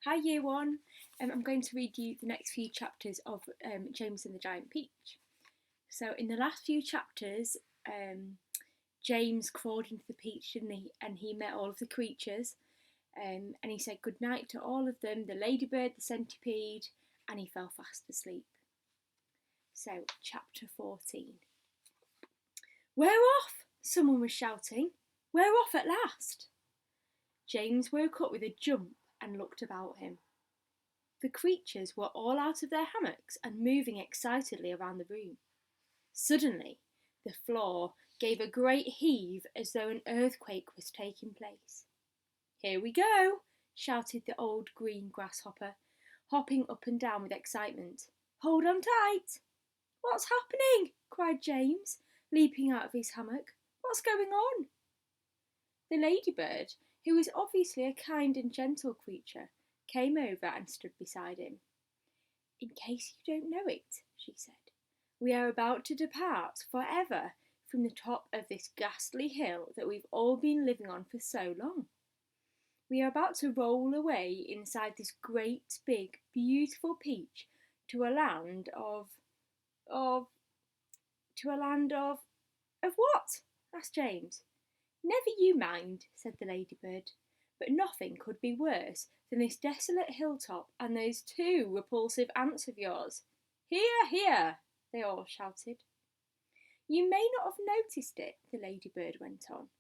Hi Year 1, I'm going to read you the next few chapters of James and the Giant Peach. So in the last few chapters, James crawled into the peach, didn't he? And he met all of the creatures, and he said goodnight to all of them, the ladybird, the centipede, and he fell fast asleep. So, chapter 14. "We're off!" someone was shouting. "We're off at last!" James woke up with a jump and looked about him. The creatures were all out of their hammocks and moving excitedly around the room. Suddenly, the floor gave a great heave as though an earthquake was taking place. "Here we go!" shouted the old green grasshopper, hopping up and down with excitement. "Hold on tight!" "What's happening?" cried James, leaping out of his hammock. "What's going on?" The ladybird, who was obviously a kind and gentle creature, came over and stood beside him. "In case you don't know it," she said, "we are about to depart forever from the top of this ghastly hill that we've all been living on for so long. We are about to roll away inside this great, big, beautiful peach to a land of what?" asked James. "Never you mind," said the ladybird, "but nothing could be worse than this desolate hilltop and those two repulsive aunts of yours." "Hear, hear!" they all shouted. "You may not have noticed it," the ladybird went on,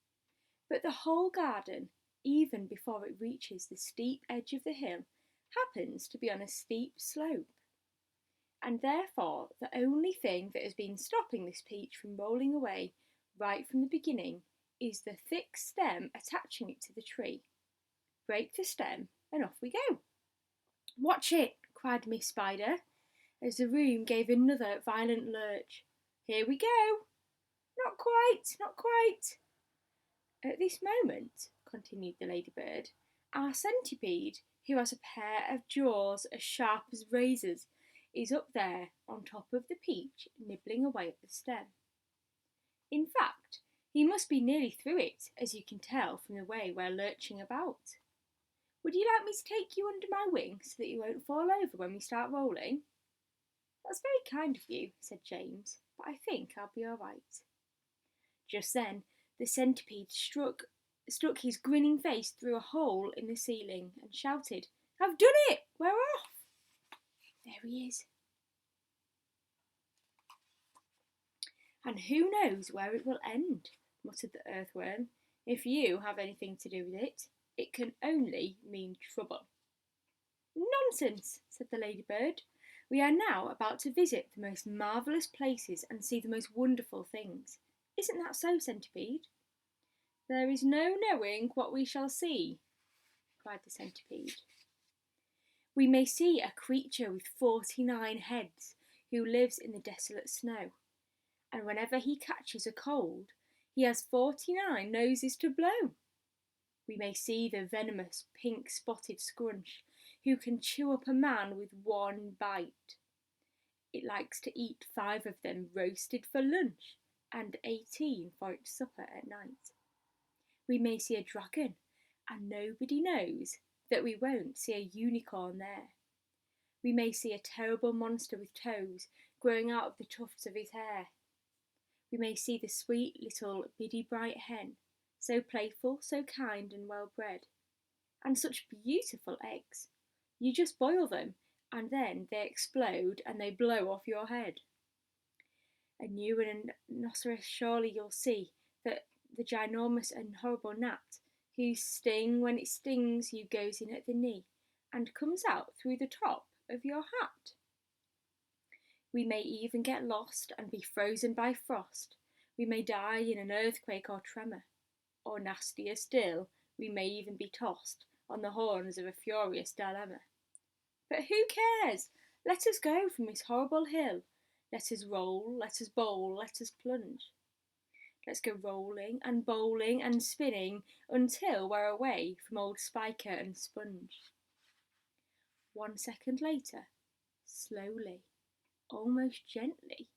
"but the whole garden, even before it reaches the steep edge of the hill, happens to be on a steep slope. And therefore the only thing that has been stopping this peach from rolling away right from the beginning is the thick stem attaching it to the tree. Break the stem and off we go." "Watch it!" cried Miss Spider, as the room gave another violent lurch. "Here we go!" "Not quite, not quite." "At this moment," continued the ladybird, "our centipede, who has a pair of jaws as sharp as razors, is up there on top of the peach, nibbling away at the stem. In fact, he must be nearly through it, as you can tell from the way we're lurching about. Would you like me to take you under my wing so that you won't fall over when we start rolling?" "That's very kind of you," said James, "but I think I'll be all right." Just then the centipede stuck his grinning face through a hole in the ceiling and shouted, "I've done it! We're off!" "There he is." "And who knows where it will end," muttered the earthworm. "If you have anything to do with it, it can only mean trouble." "Nonsense," said the ladybird. "We are now about to visit the most marvellous places and see the most wonderful things. Isn't that so, centipede?" "There is no knowing what we shall see," cried the centipede. "We may see a creature with 49 heads who lives in the desolate snow, and whenever he catches a cold, he has 49 noses to blow. We may see the venomous pink-spotted scrunch who can chew up a man with one bite. It likes to eat 5 of them roasted for lunch and 18 for its supper at night. We may see a dragon, and nobody knows that we won't see a unicorn there. We may see a terrible monster with toes growing out of the tufts of his hair. We may see the sweet little Biddy Bright hen, so playful, so kind and well bred. And such beautiful eggs. You just boil them, and then they explode and they blow off your head. And you and a rhinoceros surely you'll see that the ginormous and horrible gnat, whose sting when it stings you goes in at the knee and comes out through the top of your hat. We may even get lost and be frozen by frost. We may die in an earthquake or tremor. Or nastier still, we may even be tossed on the horns of a furious dilemma. But who cares? Let us go from this horrible hill. Let us roll, let us bowl, let us plunge. Let's go rolling and bowling and spinning until we're away from old Spiker and Sponge." 1 second later, slowly, almost gently,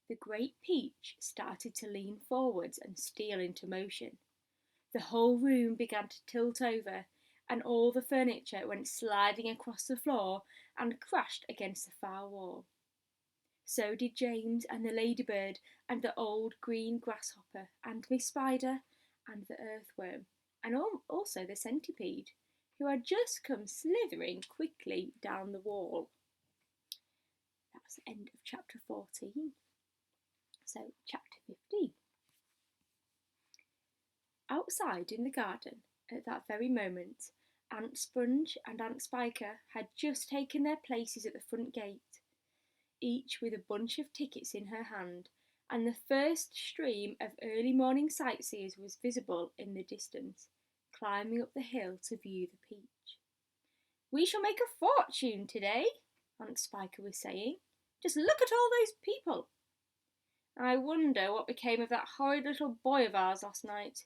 the great peach started to lean forwards and steal into motion. The whole room began to tilt over, and all the furniture went sliding across the floor and crashed against the far wall. So did James and the ladybird and the old green grasshopper and Miss Spider and the earthworm and also the centipede, who had just come slithering quickly down the wall. That was the end of chapter 14. So, chapter 15. Outside in the garden, at that very moment, Aunt Sponge and Aunt Spiker had just taken their places at the front gate, each with a bunch of tickets in her hand, and the first stream of early morning sightseers was visible in the distance, climbing up the hill to view the peach. "We shall make a fortune today," Aunt Spiker was saying. "Just look at all those people. I wonder what became of that horrid little boy of ours last night.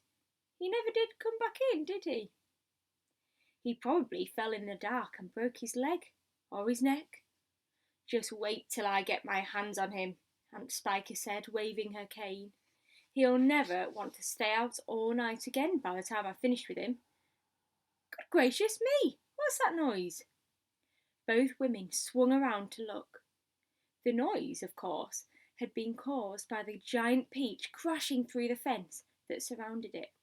He never did come back in, did he? He probably fell in the dark and broke his leg, or his neck. Just wait till I get my hands on him," Aunt Spiker said, waving her cane. "He'll never want to stay out all night again by the time I've finished with him. Good gracious me! What's that noise?" Both women swung around to look. The noise, of course, had been caused by the giant peach crashing through the fence that surrounded it.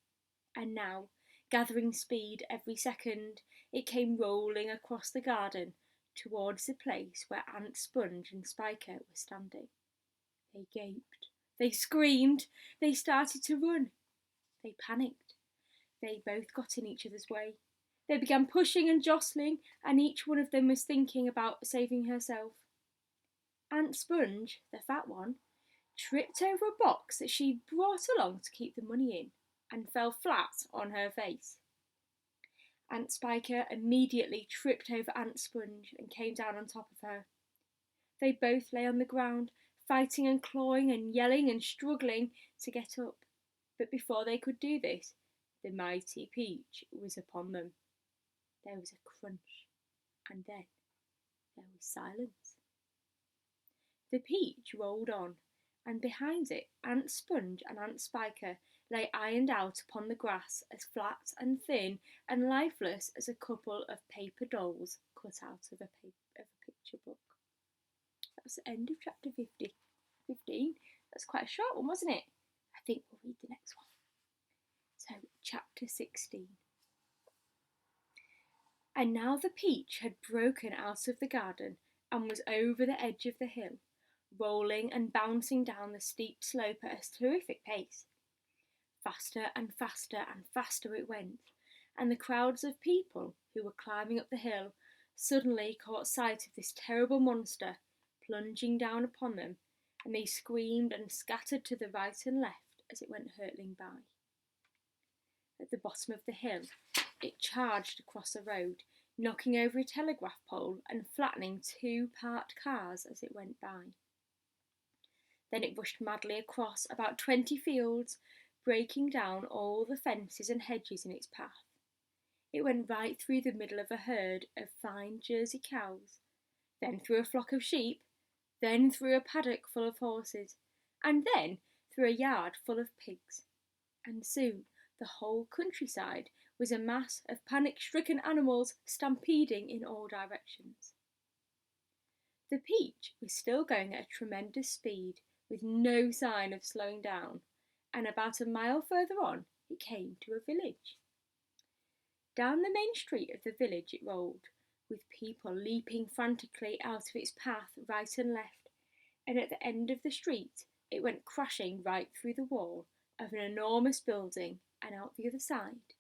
And now, gathering speed every second, it came rolling across the garden towards the place where Aunt Sponge and Spiker were standing. They gaped, they screamed, they started to run. They panicked. They both got in each other's way. They began pushing and jostling, and each one of them was thinking about saving herself. Aunt Sponge, the fat one, tripped over a box that she'd brought along to keep the money in, and fell flat on her face. Aunt Spiker immediately tripped over Aunt Sponge and came down on top of her. They both lay on the ground, fighting and clawing and yelling and struggling to get up. But before they could do this, the mighty peach was upon them. There was a crunch, and then there was silence. The peach rolled on, and behind it Aunt Sponge and Aunt Spiker lay ironed out upon the grass, as flat and thin and lifeless as a couple of paper dolls cut out of a picture book. That was the end of chapter 15. That's quite a short one, wasn't it? I think we'll read the next one. So, chapter 16. And now the peach had broken out of the garden and was over the edge of the hill, rolling and bouncing down the steep slope at a terrific pace. Faster and faster and faster it went, and the crowds of people who were climbing up the hill suddenly caught sight of this terrible monster plunging down upon them, and they screamed and scattered to the right and left as it went hurtling by. At the bottom of the hill, it charged across a road, knocking over a telegraph pole and flattening two parked cars as it went by. Then it rushed madly across about 20 fields, breaking down all the fences and hedges in its path. It went right through the middle of a herd of fine Jersey cows, then through a flock of sheep, then through a paddock full of horses, and then through a yard full of pigs. And soon the whole countryside was a mass of panic-stricken animals stampeding in all directions. The peach was still going at a tremendous speed, with no sign of slowing down, and about a mile further on it came to a village. Down the main street of the village it rolled, with people leaping frantically out of its path right and left, and at the end of the street it went crashing right through the wall of an enormous building and out the other side,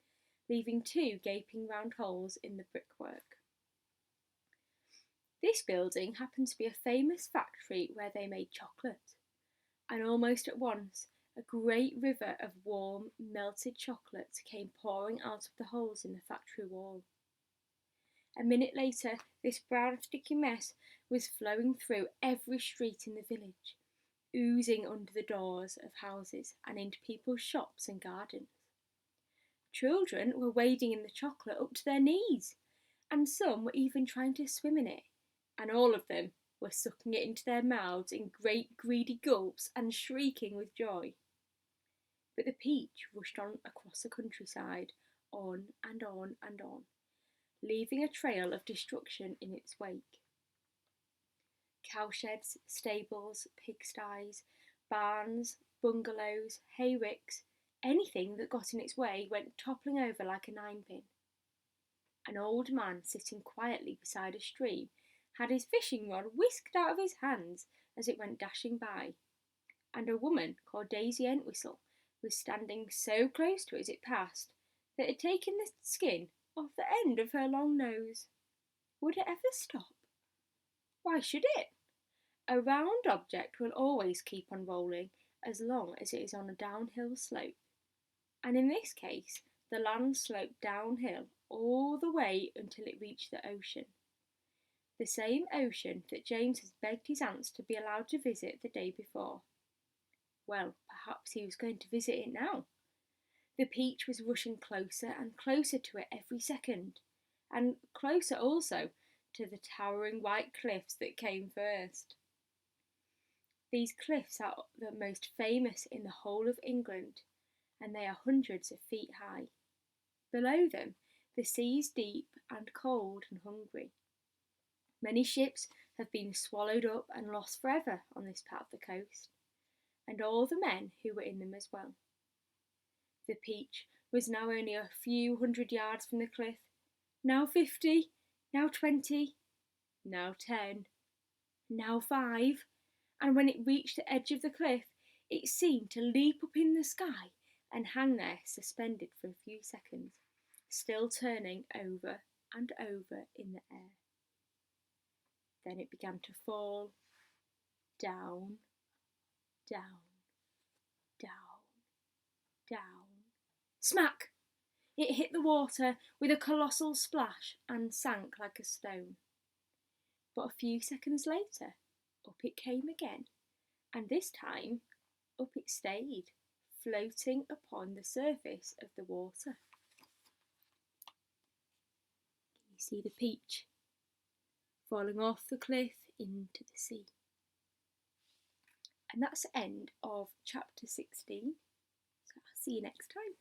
leaving two gaping round holes in the brickwork. This building happened to be a famous factory where they made chocolate, and almost at once a great river of warm, melted chocolate came pouring out of the holes in the factory wall. A minute later, this brown sticky mess was flowing through every street in the village, oozing under the doors of houses and into people's shops and gardens. Children were wading in the chocolate up to their knees, and some were even trying to swim in it, and all of them were sucking it into their mouths in great greedy gulps and shrieking with joy. But the peach rushed on across the countryside, on and on and on, leaving a trail of destruction in its wake. Cowsheds, stables, pigsties, barns, bungalows, hayricks, anything that got in its way went toppling over like a ninepin. An old man sitting quietly beside a stream had his fishing rod whisked out of his hands as it went dashing by, and a woman called Daisy Entwistle was standing so close to it as it passed that it had taken the skin off the end of her long nose. Would it ever stop? Why should it? A round object will always keep on rolling as long as it is on a downhill slope, and in this case the land sloped downhill all the way until it reached the ocean. The same ocean that James had begged his aunts to be allowed to visit the day before. Well, perhaps he was going to visit it now. The Peach was rushing closer and closer to it every second, and closer also to the towering white cliffs that came first. These cliffs are the most famous in the whole of England, and they are hundreds of feet high. Below them, the sea is deep and cold and hungry. Many ships have been swallowed up and lost forever on this part of the coast, and all the men who were in them as well. The Peach was now only a few hundred yards from the cliff, now 50, now 20, now 10, now 5, and when it reached the edge of the cliff, it seemed to leap up in the sky and hang there suspended for a few seconds, still turning over and over in the air. Then it began to fall, down, down, down, down. Smack! It hit the water with a colossal splash and sank like a stone. But a few seconds later, up it came again, and this time up it stayed, floating upon the surface of the water. Can you see the Peach falling off the cliff into the sea? And that's the end of chapter 16. So I'll see you next time.